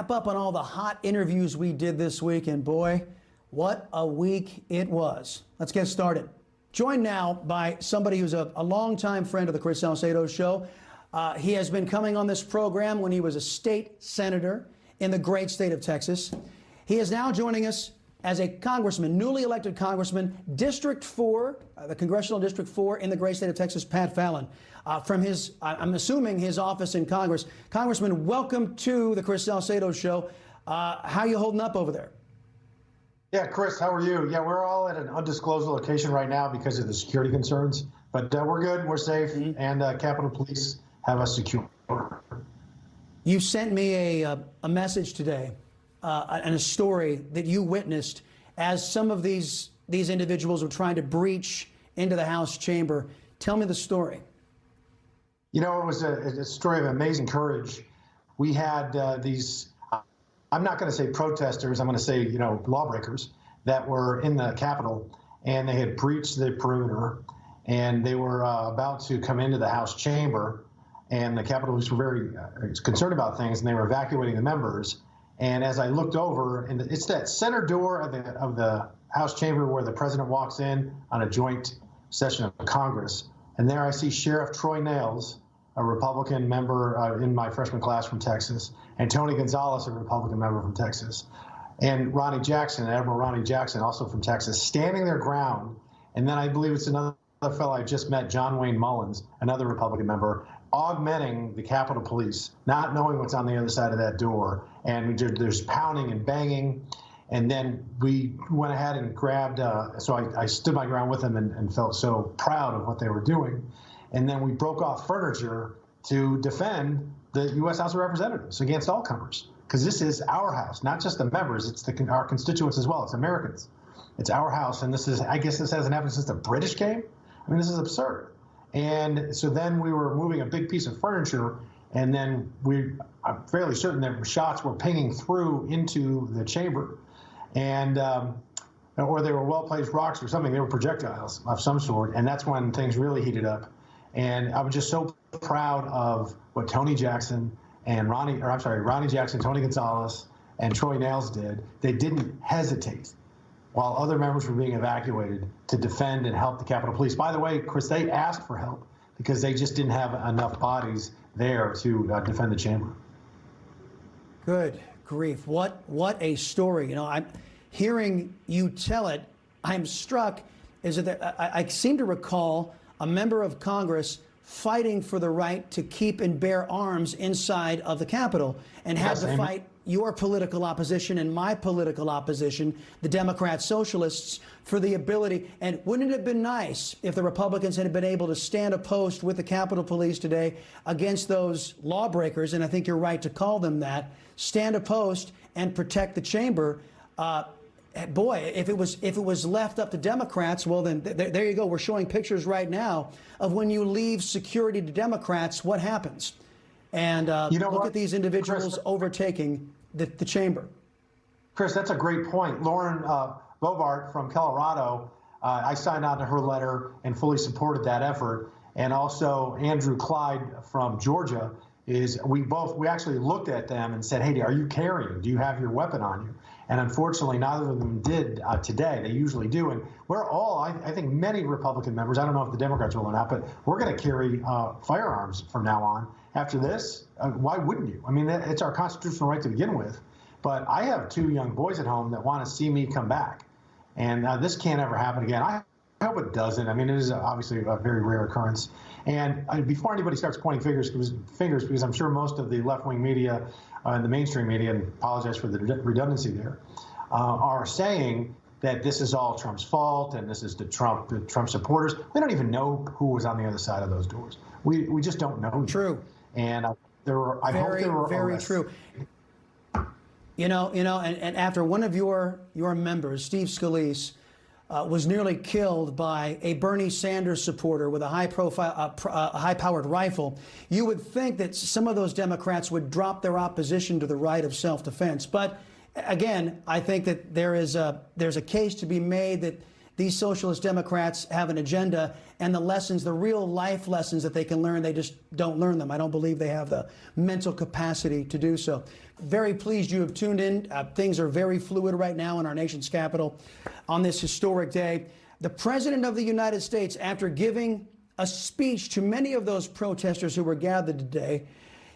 wrap up on all the hot interviews we did this week, and boy, what a week it was. Let's get started. Joined now by somebody who's a longtime friend of the Chris Salcedo Show. He has been coming on this program when he was a state senator in the great state of Texas. He is now joining us as a congressman, newly elected congressman, District 4, the Congressional District 4 in the great state of Texas, Pat Fallon, from his, I'm assuming, his office in Congress. Congressman, welcome to the Chris Salcedo Show. How are you holding up over there? Yeah, Chris, how are you? Yeah, we're all at an undisclosed location right now because of the security concerns, but we're good, we're safe, and Capitol Police have us secure. You sent me a message today and a story that you witnessed as some of these individuals were trying to breach into the House chamber. Tell me the story. You know, it was a story of amazing courage. We had these, I'm not going to say protesters, I'm going to say, lawbreakers that were in the Capitol, and they had breached the perimeter, and they were about to come into the House chamber, and the Capitol Police were very concerned about things, and they were evacuating the members. And as I looked over, and it's that center door of the House chamber where the president walks in on a joint session of Congress. And there I see Sheriff Troy Nehls, a Republican member in my freshman class from Texas, and Tony Gonzalez, a Republican member from Texas, and Ronnie Jackson, Admiral Ronnie Jackson, also from Texas, standing their ground. And then I believe it's another fellow I just met, John Wayne Mullins, another Republican member, augmenting the Capitol Police, not knowing what's on the other side of that door. And there's pounding and banging. And then we went ahead and grabbed, so I stood my ground with them and felt so proud of what they were doing. And then we broke off furniture to defend the U.S. House of Representatives against all comers. Because this is our house, not just the members, it's our constituents as well. It's Americans. It's our house. And this is, I guess this hasn't happened since the British came. I mean, this is absurd. And so then we were moving a big piece of furniture, and then I'm fairly certain that shots were pinging through into the chamber, and or they were well-placed rocks or something. They were projectiles of some sort, and that's when things really heated up. And I was just so proud of what Tony Jackson and Ronnie Jackson, Tony Gonzalez, and Troy Nehls did. They didn't hesitate while other members were being evacuated to defend and help the Capitol Police. By the way, Chris, they asked for help because they just didn't have enough bodies there to defend the chamber. Good grief. What a story. I'm hearing you tell it. I'm struck is that I seem to recall a member of Congress fighting for the right to keep and bear arms inside of the Capitol and had to fight your political opposition and my political opposition, the Democrat Socialists, for the ability. And wouldn't it have been nice if the Republicans had been able to stand a post with the Capitol Police today against those lawbreakers, and I think you're right to call them that, stand a post and protect the chamber. Boy, if it was left up to Democrats, well, then there you go. We're showing pictures right now of when you leave security to Democrats, what happens. And look at these individuals, Chris, overtaking the chamber. Chris, that's a great point. Lauren Boebert from Colorado, I signed on to her letter and fully supported that effort. And also Andrew Clyde from Georgia we actually looked at them and said, hey, are you carrying? Do you have your weapon on you? And unfortunately, neither of them did today. They usually do. And we're all, I think many Republican members, I don't know if the Democrats will or not, but we're going to carry firearms from now on. After this, why wouldn't you? I mean, it's our constitutional right to begin with. But I have 2 young boys at home that want to see me come back. And this can't ever happen again. I hope it doesn't. I mean, it is obviously a very rare occurrence. And before anybody starts pointing fingers, because I'm sure most of the left-wing media and the mainstream media, and apologize for the redundancy there, are saying that this is all Trump's fault and this is the Trump supporters. We don't even know who was on the other side of those doors. We just don't know. True. And I hope there were very arrests. True. And after one of your members, Steve Scalise, was nearly killed by a Bernie Sanders supporter with a high-powered rifle, you would think that some of those Democrats would drop their opposition to the right of self-defense. But again, I think that there's a case to be made that these socialist Democrats have an agenda, and the lessons, the real life lessons that they can learn, they just don't learn them. I don't believe they have the mental capacity to do so. Very pleased you have tuned in. Things are very fluid right now in our nation's capital on this historic day. The President of the United States, after giving a speech to many of those protesters who were gathered today,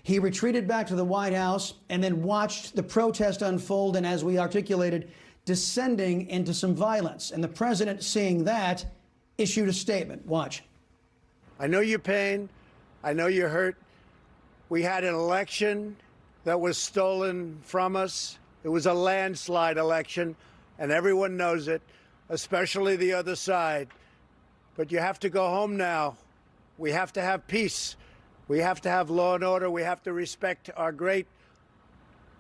he retreated back to the White House and then watched the protest unfold, and as we articulated, descending into some violence. And the president, seeing that, issued a statement. Watch. I know your pain. I know you're hurt. We had an election that was stolen from us. It was a landslide election, and everyone knows it, especially the other side. But you have to go home now. We have to have peace. We have to have law and order. We have to respect our great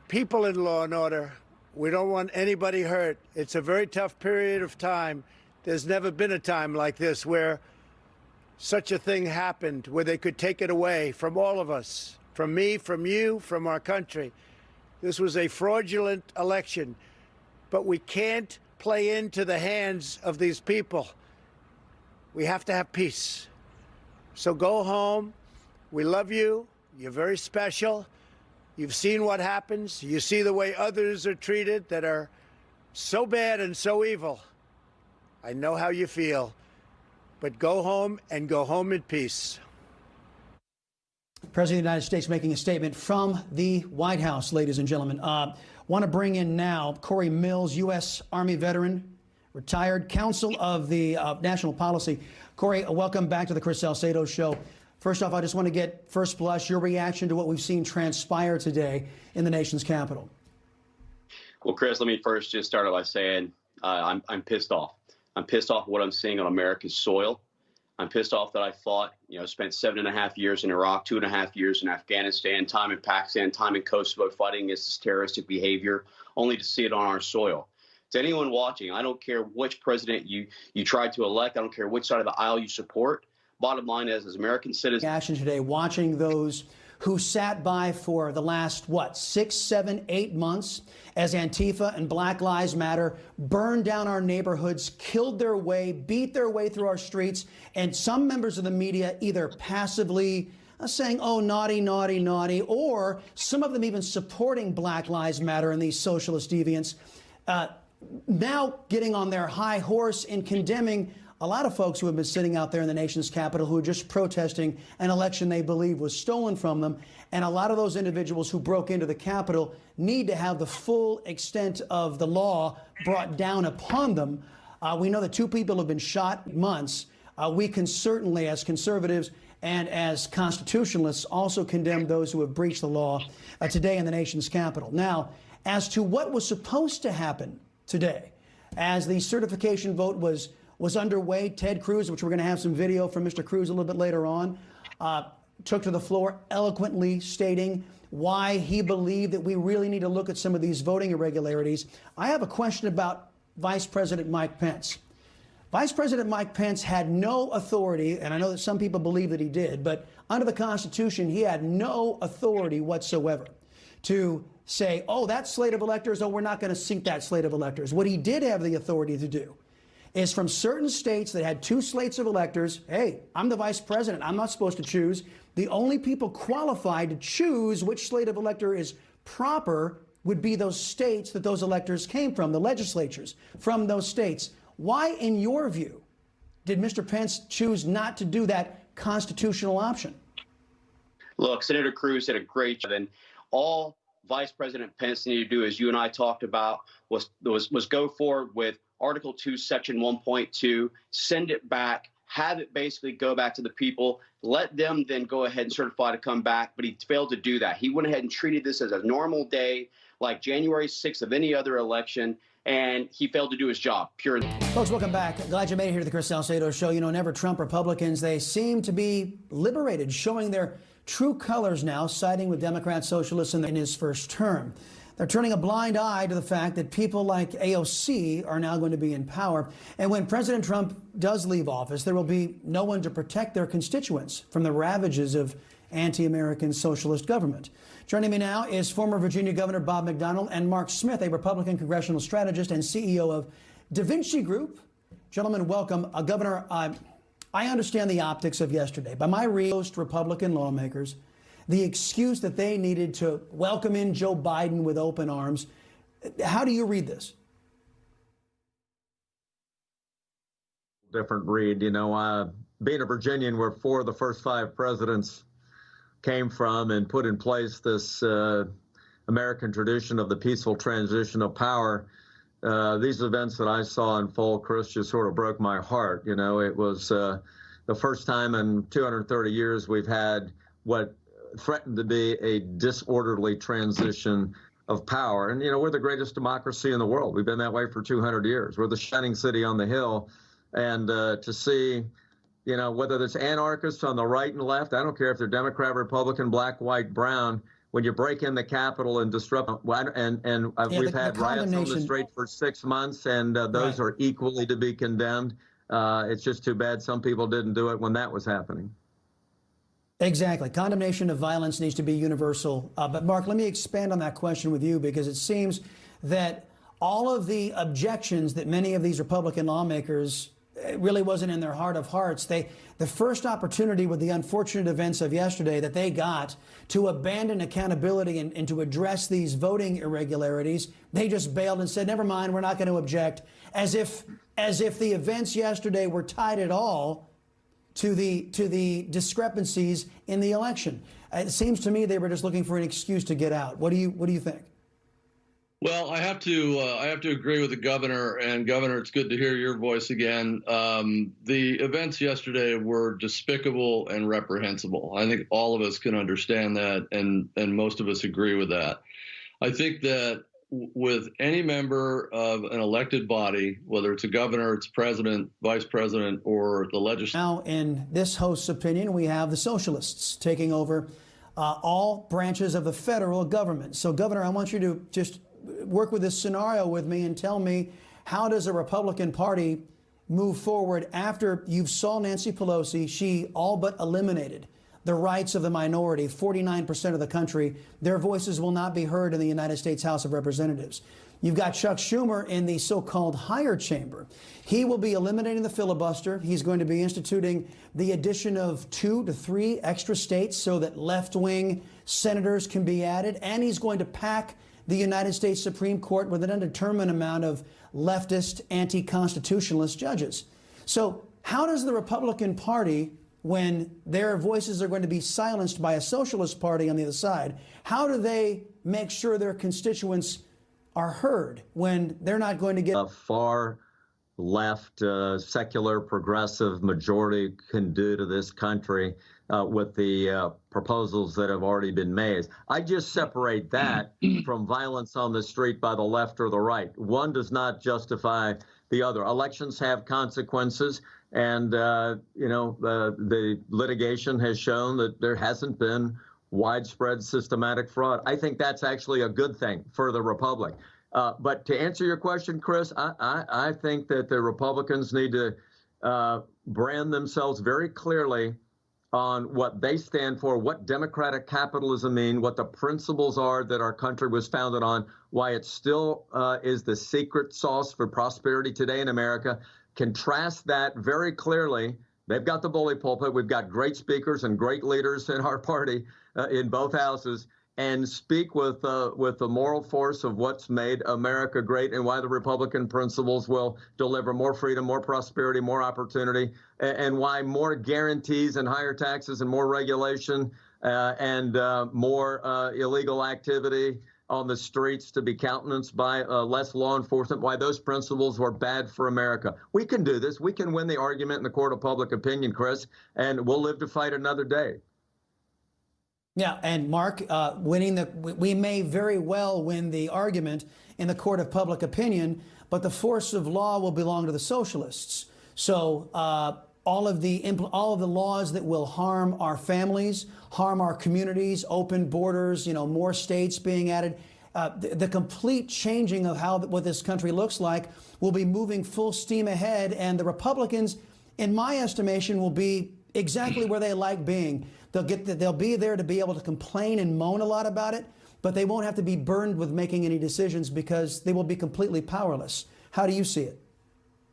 people in law and order. We don't want anybody hurt. It's a very tough period of time. There's never been a time like this where such a thing happened, where they could take it away from all of us, from me, from you, from our country. This was a fraudulent election, but we can't play into the hands of these people. We have to have peace. So go home. We love you. You're very special. You've seen what happens. You see the way others are treated that are so bad and so evil. I know how you feel. But go home and go home in peace. President of the United States making a statement from the White House, ladies and gentlemen. Want to bring in now Corey Mills, U.S. Army veteran, retired counsel of the National Policy. Corey, welcome back to the Chris Salcedo Show. First off, I just want to get first blush your reaction to what we've seen transpire today in the nation's capital. Well, Chris, let me first just start by saying I'm pissed off. I'm pissed off what I'm seeing on America's soil. I'm pissed off that I fought, spent 7.5 years in Iraq, 2.5 years in Afghanistan, time in Pakistan, time in Kosovo, fighting against this terroristic behavior, only to see it on our soil. To anyone watching, I don't care which president you tried to elect. I don't care which side of the aisle you support. Bottom line is, as American citizens. Action today, watching those who sat by for the last, 6, 7, 8 months as Antifa and Black Lives Matter burned down our neighborhoods, killed their way, beat their way through our streets, and some members of the media either passively saying, oh, naughty, naughty, naughty, or some of them even supporting Black Lives Matter and these socialist deviants, now getting on their high horse and condemning a lot of folks who have been sitting out there in the nation's capital who are just protesting an election they believe was stolen from them. And a lot of those individuals who broke into the Capitol need to have the full extent of the law brought down upon them. We know that 2 people have been shot months. We can certainly, as conservatives and as constitutionalists, also condemn those who have breached the law today in the nation's capital. Now, as to what was supposed to happen today, as the certification vote was underway, Ted Cruz, which we're going to have some video from Mr. Cruz a little bit later on, took to the floor eloquently stating why he believed that we really need to look at some of these voting irregularities. I have a question about Vice President Mike Pence. Vice President Mike Pence had no authority, and I know that some people believe that he did, but under the Constitution, he had no authority whatsoever to say, oh, that slate of electors, oh, we're not going to seat that slate of electors. What he did have the authority to do is from certain states that had 2 slates of electors, hey, I'm the vice president, I'm not supposed to choose. The only people qualified to choose which slate of elector is proper would be those states that those electors came from, the legislatures from those states. Why, in your view, did Mr. Pence choose not to do that constitutional option? Look, Senator Cruz did a great job, and all Vice President Pence needed to do, as you and I talked about, was go forward with Article 2, Section 1.2, send it back, have it basically go back to the people, let them then go ahead and certify to come back. But he failed to do that. He went ahead and treated this as a normal day, like January 6th of any other election, and he failed to do his job. Purely. Folks, welcome back. Glad you made it here to the Chris Salcedo Show. Never Trump Republicans, they seem to be liberated, showing their true colors now, siding with Democrat socialists in his first term. They're turning a blind eye to the fact that people like AOC are now going to be in power. And when President Trump does leave office, there will be no one to protect their constituents from the ravages of anti-American socialist government. Joining me now is former Virginia Governor Bob McDonnell and Mark Smith, a Republican congressional strategist and CEO of Da Vinci Group. Gentlemen, welcome. Governor, I understand the optics of yesterday. By my read, most Republican lawmakers, the excuse that they needed to welcome in Joe Biden with open arms. How do you read this? Different read. You know, being a Virginian where 4 of the first 5 presidents came from and put in place this American tradition of the peaceful transition of power, these events that I saw unfold, Chris, just sort of broke my heart. You know, it was the first time in 230 years we've had what threatened to be a disorderly transition of power. And, you know, we're the greatest democracy in the world. We've been that way for 200 years. We're the shining city on the hill. And to see, you know, whether there's anarchists on the right and left, I don't care if they're Democrat, Republican, black, white, brown, when you break in the Capitol and disrupt, and we've had riots on the street for 6 months, and those are equally to be condemned. It's just too bad some people didn't do it when that was happening. Exactly. Condemnation of violence needs to be universal. But Mark, let me expand on that question with you, because it seems that all of the objections that many of these Republican lawmakers, it really wasn't in their heart of hearts. The first opportunity with the unfortunate events of yesterday that they got to abandon accountability and to address these voting irregularities, they just bailed and said, never mind, we're not going to object, as if the events yesterday were tied at all to the discrepancies in the election. It seems to me they were just looking for an excuse to get out. What do you think? Well, I have to agree with the governor. And Governor, it's good to hear your voice again. The events yesterday were despicable and reprehensible. I think all of us can understand that, and most of us agree with that. I think that with any member of an elected body, whether it's a governor, it's president, vice president, or the legislature. Now, in this host's opinion, we have the socialists taking over all branches of the federal government. So, Governor, I want you to just work with this scenario with me and tell me, how does a Republican Party move forward after you've saw Nancy Pelosi? She all but eliminated the rights of the minority, 49% of the country. Their voices will not be heard in the United States House of Representatives. You've got Chuck Schumer in the so-called higher chamber. He will be eliminating the filibuster. He's going to be instituting the addition of 2 to 3 extra states so that left-wing senators can be added. And he's going to pack the United States Supreme Court with an undetermined amount of leftist, anti-constitutionalist judges. So how does the Republican Party, when their voices are going to be silenced by a socialist party on the other side, how do they make sure their constituents are heard when they're not going to get a far left, secular, progressive majority can do to this country with the proposals that have already been made? I just separate that from violence on the street by the left or the right. One does not justify the other. Elections have consequences. And, you know, the litigation has shown that there hasn't been widespread systematic fraud. I think that's actually a good thing for the Republic. But to answer your question, Chris, I think that the Republicans need to brand themselves very clearly on what they stand for, what democratic capitalism means, what the principles are that our country was founded on, why it still is the secret sauce for prosperity today in America. Contrast that very clearly. They've got the bully pulpit. We've got great speakers and great leaders in our party in both houses, and speak with the moral force of what's made America great and why the Republican principles will deliver more freedom, more prosperity, more opportunity, and why more guarantees and higher taxes and more regulation and more illegal activity on the streets to be countenanced by less law enforcement, why those principles were bad for America. We can do this. We can win the argument in the court of public opinion, Chris, and we'll live to fight another day. Yeah, and Mark, we may very well win the argument in the court of public opinion, but the force of law will belong to the socialists. So all of the laws that will harm our families, harm our communities, open borders, more states being added, the complete changing of what this country looks like will be moving full steam ahead, and the Republicans, in my estimation, will be exactly where they like being. They'll be there to be able to complain and moan a lot about it, but they won't have to be burdened with making any decisions because they will be completely powerless. How do you see it?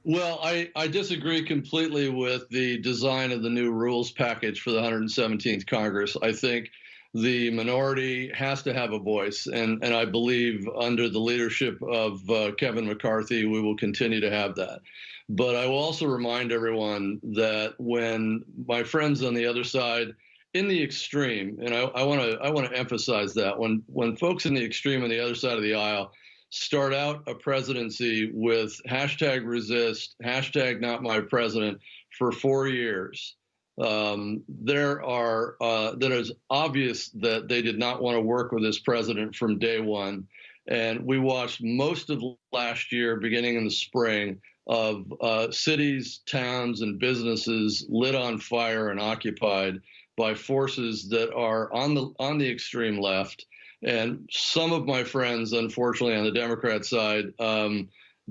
Well, I disagree completely with the design of the new rules package for the 117th Congress. I think the minority has to have a voice, and I believe under the leadership of Kevin McCarthy, we will continue to have that. But I will also remind everyone that when my friends on the other side, in the extreme, and I want to emphasize that when folks in the extreme on the other side of the aisle start out a presidency with #resist, #NotMyPresident for 4 years, that is obvious that they did not want to work with this president from day one. And we watched most of last year, beginning in the spring, of cities, towns, and businesses lit on fire and occupied by forces that are on the extreme left. And some of my friends, unfortunately, on the Democrat side,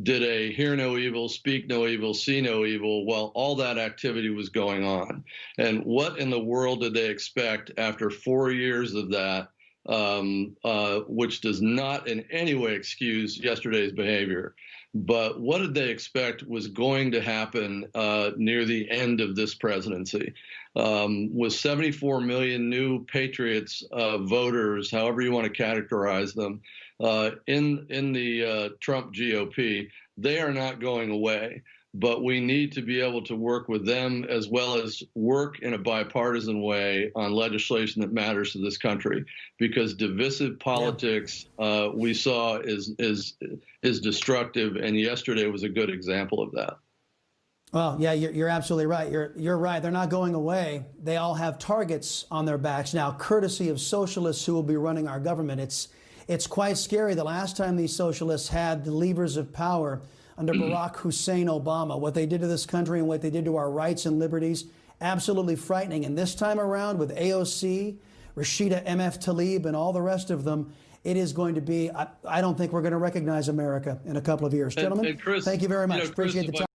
did a hear no evil, speak no evil, see no evil while all that activity was going on. And what in the world did they expect after 4 years of that, which does not in any way excuse yesterday's behavior? But what did they expect was going to happen near the end of this presidency? With 74 million new patriots voters, however you want to categorize them, in the Trump GOP, they are not going away. But we need to be able to work with them as well as work in a bipartisan way on legislation that matters to this country, because divisive politics we saw is destructive, and yesterday was a good example of that. Well, yeah, you're absolutely right. You're right. They're not going away. They all have targets on their backs now, courtesy of socialists who will be running our government. It's quite scary. The last time these socialists had the levers of power under Barack Hussein Obama, what they did to this country and what they did to our rights and liberties, absolutely frightening. And this time around with AOC, Rashida MF Tlaib, and all the rest of them, it is going to be, I don't think we're going to recognize America in a couple of years. Gentlemen, and Chris, thank you very much. Chris, Appreciate the time.